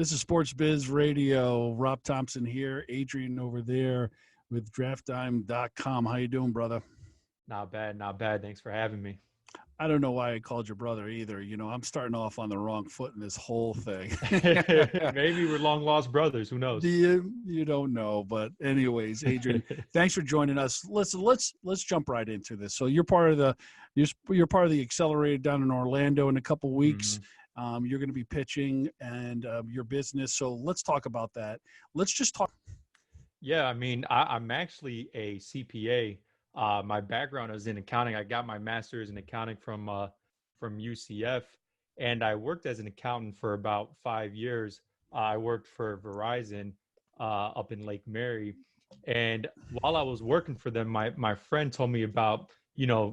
This is Sports Biz Radio. Rob Thompson here, Adrian over there with draftdime.com. How you doing, brother? Not bad, not bad. Thanks for having me. I don't know why I called your brother either. You know, I'm starting off on the wrong foot in this whole thing. Maybe we're long lost brothers. Who knows? You don't know, but anyways, Adrian, thanks for joining us. Let's jump right into this. So you're part of you're part of the Accelerated down in Orlando in a couple weeks. You're going to be pitching and your business. So let's talk about that. Let's just talk. Yeah, I mean, I'm actually a CPA. My background is in accounting. I got my master's in accounting from UCF, and I worked as an accountant for about 5 years. I worked for Verizon up in Lake Mary, and while I was working for them, my friend told me about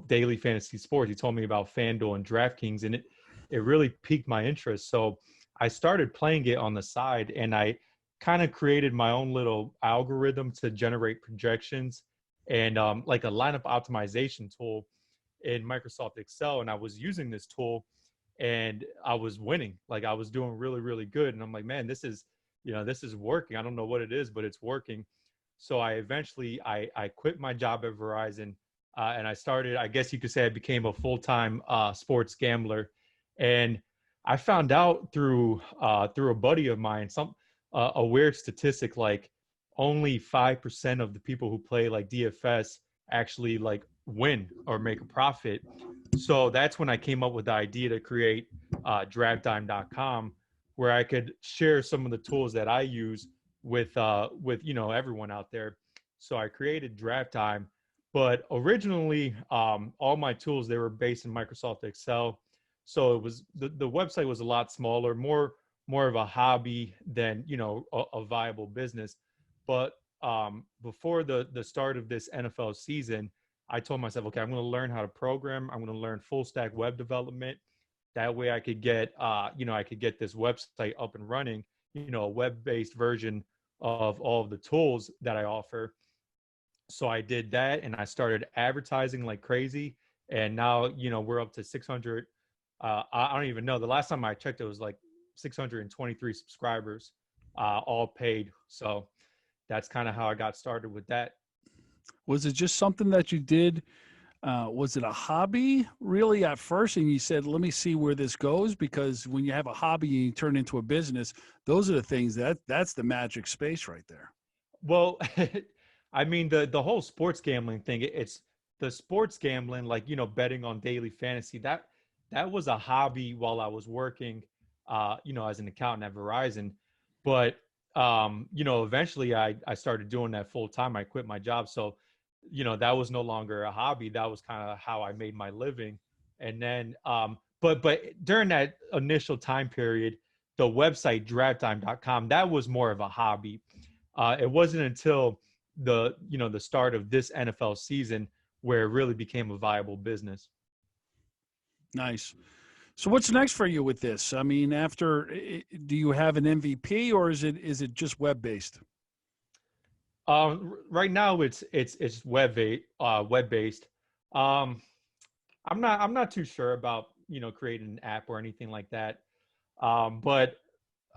daily fantasy sports. He told me about FanDuel and DraftKings, and it really piqued my interest. So I started playing it on the side, and I kind of created my own little algorithm to generate projections and like a lineup optimization tool in Microsoft Excel. And I was using this tool and I was winning. Like I was doing really, really good. And I'm like, man, this is working. I don't know what it is, but it's working. So I eventually, I quit my job at Verizon and I started, I guess you could say I became a full-time sports gambler. And I found out through a buddy of mine, a weird statistic, like only 5% of the people who play like DFS actually like win or make a profit. So that's when I came up with the idea to create draftdime.com, where I could share some of the tools that I use with everyone out there. So I created Draft Time, but originally all my tools, they were based in Microsoft Excel. So it was the website was a lot smaller, more of a hobby than a viable business. But before the start of this NFL season, I told myself, okay, I'm going to learn how to program. I'm going to learn full stack web development. That way I could get this website up and running, a web-based version of all of the tools that I offer. So I did that and I started advertising like crazy. And now, we're up to 600. I don't even know. The last time I checked, it was like 623 subscribers, all paid. So that's kind of how I got started with that. Was it just something that you did? Was it a hobby really at first? And you said, let me see where this goes, because when you have a hobby and you turn into a business, those are the things that's the magic space right there. Well, I mean, the whole sports gambling thing, it's the sports gambling, like, betting on daily fantasy, that was a hobby while I was working, as an accountant at Verizon. But eventually I started doing that full time. I quit my job. So, that was no longer a hobby. That was kind of how I made my living. And then, but during that initial time period, the website drafttime.com, that was more of a hobby. It wasn't until the start of this NFL season where it really became a viable business. Nice. So what's next for you with this? I mean, do you have an MVP or is it just web based? Right now it's web based. I'm not too sure about creating an app or anything like that. But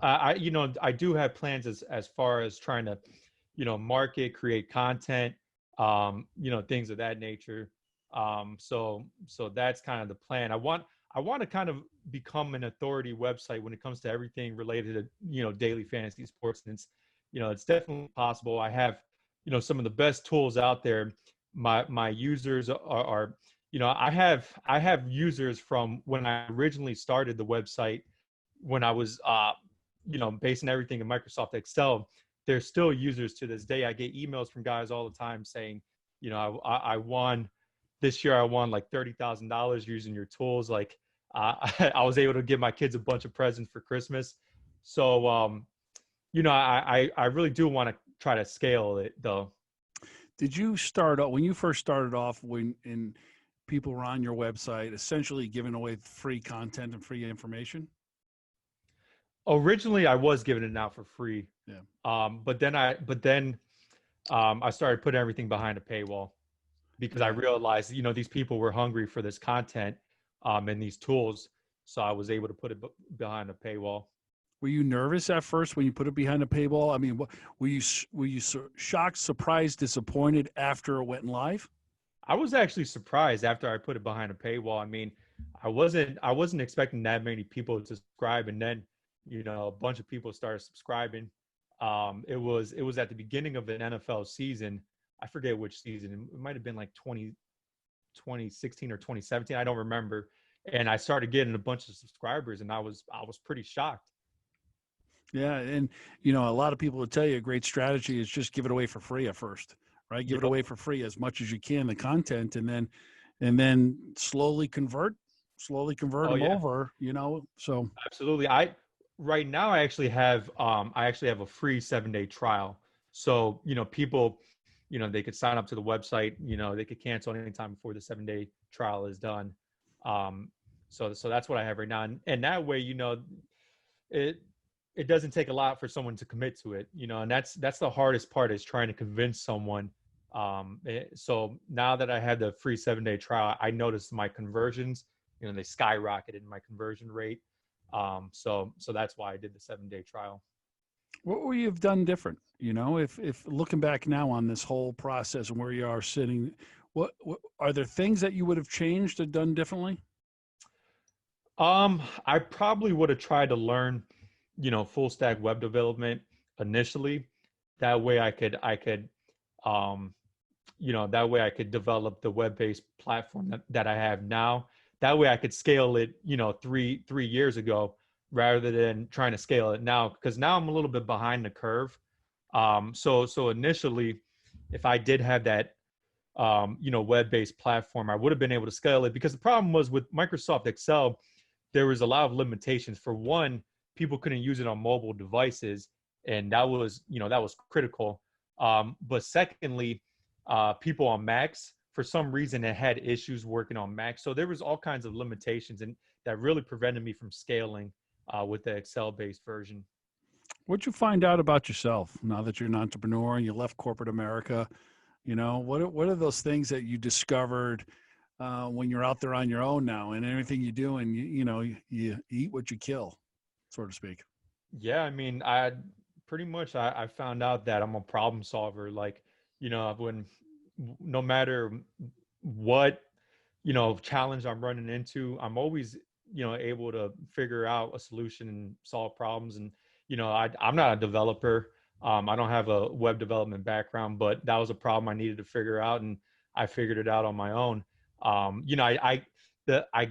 I do have plans as far as trying to market, create content, things of that nature. So that's kind of the plan. I want to kind of become an authority website when it comes to everything related to, daily fantasy sports. And it's definitely possible. I have, some of the best tools out there. My users are I have users from when I originally started the website, when I was, basing everything in Microsoft Excel. They're still users to this day. I get emails from guys all the time saying, I won this year. I won like $30,000 using your tools. Like I was able to give my kids a bunch of presents for Christmas. So, I really do want to try to scale it though. Did you start when you first started off and people were on your website essentially giving away free content and free information? Originally, I was giving it out for free. Yeah. But then I started putting everything behind a paywall because I realized, these people were hungry for this content and these tools. So I was able to put it behind a paywall. Were you nervous at first when you put it behind a paywall? I mean, were you shocked, surprised, disappointed after it went live? I was actually surprised after I put it behind a paywall. I mean, I wasn't expecting that many people to subscribe, and then a bunch of people started subscribing. It was at the beginning of an NFL season. I forget which season. It might have been like 2016 or 2017. I don't remember. And I started getting a bunch of subscribers, and I was pretty shocked. Yeah, and a lot of people would tell you a great strategy is just give it away for free at first, right? Give it Yep. away for free as much as you can, the content, and then slowly convert Oh them yeah. over. So Absolutely. Right now I actually have a free 7-day trial. So, people, they could sign up to the website, they could cancel anytime before the 7-day trial is done. Um, so that's what I have right now. And that way, it it doesn't take a lot for someone to commit to it, and that's the hardest part is trying to convince someone. So now that I had the free 7-day trial, I noticed my conversions, they skyrocketed my conversion rate. So that's why I did the 7-day trial. what would you have done different? If looking back now on this whole process and where you are sitting, what are there things that you would have changed or done differently? I probably would have tried to learn, full stack web development initially. That way um, that way I could develop the web-based platform that I have now. That way I could scale it, three years ago rather than trying to scale it now, because now I'm a little bit behind the curve. So initially, if I did have that, web-based platform, I would have been able to scale it, because the problem was with Microsoft Excel, there was a lot of limitations. For one, people couldn't use it on mobile devices, and that was critical. But secondly, people on Macs, for some reason, it had issues working on Macs. So there was all kinds of limitations, and that really prevented me from scaling with the Excel-based version. What'd you find out about yourself now that you're an entrepreneur and you left corporate America? What are those things that you discovered when you're out there on your own now, and everything you do, and you eat what you kill, so to speak. Yeah, I mean, I pretty much I found out that I'm a problem solver. Like, when no matter what, challenge I'm running into, I'm always, able to figure out a solution and solve problems. And, I'm not a developer. I don't have a web development background, but that was a problem I needed to figure out, and I figured it out on my own. I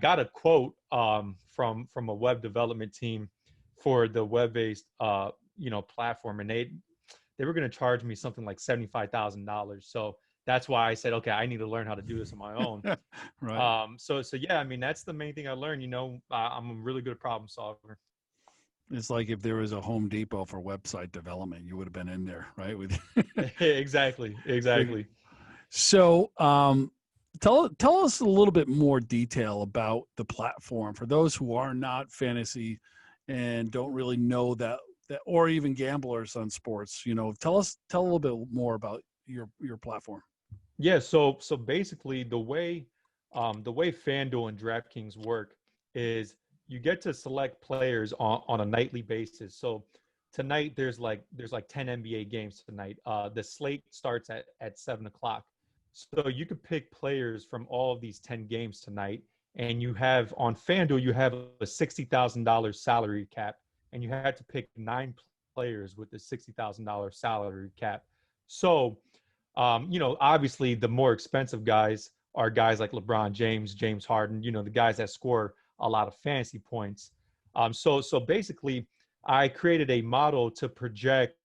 got a quote from a web development team for the web-based platform, and they were going to charge me something like $75,000. So that's why I said, okay, I need to learn how to do this on my own. Right. So yeah, I mean, that's the main thing I learned. I'm a really good problem solver. It's like if there was a Home Depot for website development, you would have been in there, right? With Exactly, figure. exactly. So, tell us a little bit more detail about the platform for those who are not fantasy and don't really know that, or even gamblers on sports. Tell a little bit more about your platform. Yeah, so basically the way FanDuel and DraftKings work is you get to select players on a nightly basis. So tonight there's like 10 NBA games tonight. The slate starts at 7 o'clock. So you could pick players from all of these 10 games tonight, and you have on FanDuel you have a $60,000 salary cap, and you had to pick 9 players with the $60,000 salary cap. So obviously the more expensive guys are guys like LeBron James, James Harden, the guys that score a lot of fantasy points. So basically, I created a model to project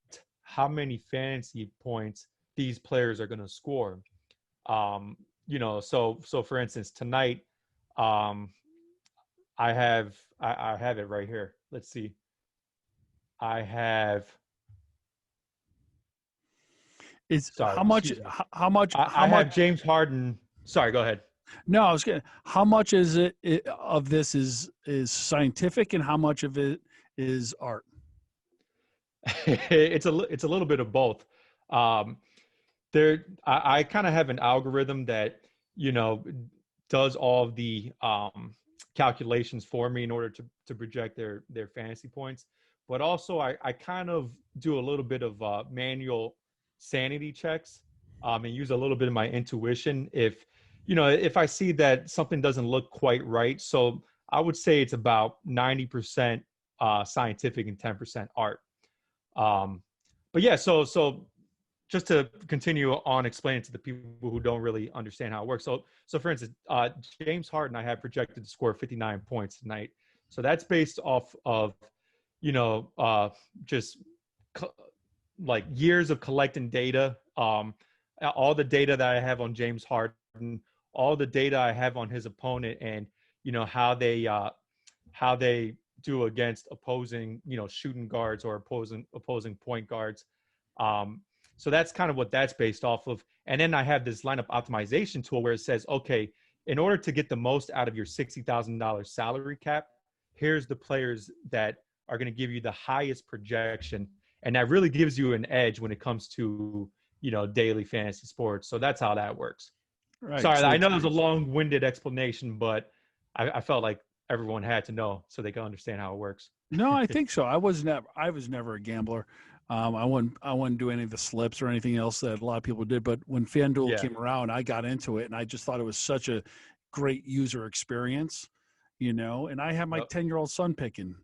how many fantasy points these players are going to score. So for instance, tonight, um, I have it right here. Let's see. I have Is sorry, how much excuse me. how much I how much have James Harden. Sorry, go ahead. no, I was gonna how much is of this is scientific and how much of it is art? It's a little bit of both. Um, I kind of have an algorithm that you know does all of the calculations for me in order to project their fantasy points. but also I kind of do a little bit of manual sanity checks, and use a little bit of my intuition if I see that something doesn't look quite right. So I would say it's about 90% scientific and 10% art. But yeah, so just to continue on explaining to the people who don't really understand how it works. So for instance, James Harden, I have projected to score 59 points tonight. So that's based off of, just like years of collecting data, all the data that I have on James Harden, all the data I have on his opponent, and how they do against opposing shooting guards or opposing point guards. So that's kind of what that's based off of. And then I have this lineup optimization tool where it says, okay, in order to get the most out of your $60,000 salary cap, here's the players that are going to give you the highest projection. And that really gives you an edge when it comes to, daily fantasy sports. So that's how that works. Right. Sorry, So I know it was a long-winded explanation, but I felt like everyone had to know so they can understand how it works. No, I think so. I was never a gambler. I wouldn't do any of the slips or anything else that a lot of people did. But when FanDuel came around, I got into it, and I just thought it was such a great user experience, And I had my 10-year-old son picking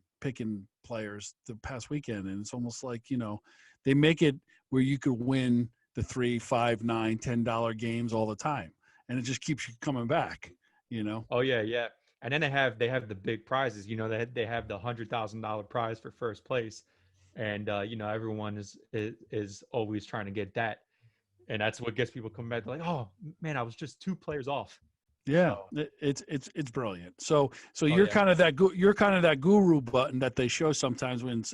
players the past weekend, and it's almost like they make it where you could win the $3, $5, $9, $10 games all the time, and it just keeps you coming back. Oh yeah. And then they have the big prizes. They have the $100,000 prize for first place, and everyone is always trying to get that, and that's what gets people coming back. They're like, oh man, I was just 2 players off. Yeah, so. It's brilliant. So you're kind of that guru button that they show sometimes when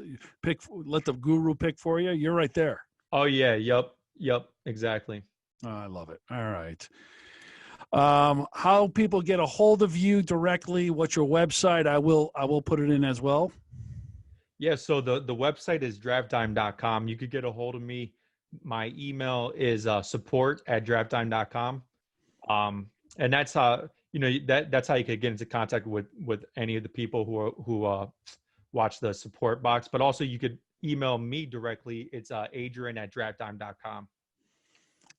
let the guru pick for you. You're right there. Oh yeah, yep, exactly. Oh, I love it. All right. How people get a hold of you directly? What's your website? I will put it in as well. Yeah, so the website is drafttime.com. You could get a hold of me. My email is support@drafttime.com. And that's how that's how you could get into contact with any of the people who watch the support box. But also you could email me directly. It's Adrian@drafttime.com.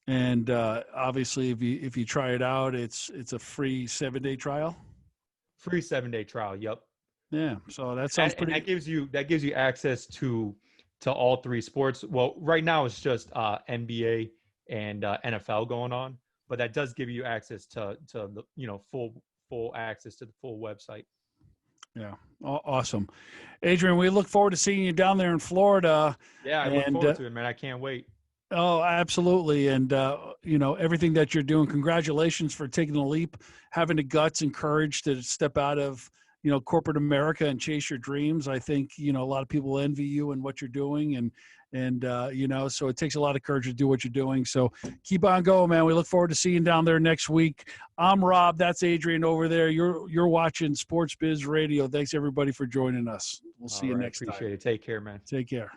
And obviously, if you try it out, it's a free 7-day trial. Free 7-day trial. Yep. Yeah. So that sounds pretty. And that gives you access to all 3 sports. Well, right now it's just NBA and NFL going on, but that does give you access to the full access to the full website. Yeah. Awesome. Adrian, we look forward to seeing you down there in Florida. Yeah, I look forward to it, man. I can't wait. Oh, absolutely. And, everything that you're doing, congratulations for taking the leap, having the guts and courage to step out of, corporate America and chase your dreams. I think, a lot of people envy you and what you're doing. And so it takes a lot of courage to do what you're doing. So keep on going, man. We look forward to seeing you down there next week. I'm Rob. That's Adrian over there. You're watching Sports Biz Radio. Thanks everybody for joining us. We'll see you next time. Appreciate it. Take care, man. Take care.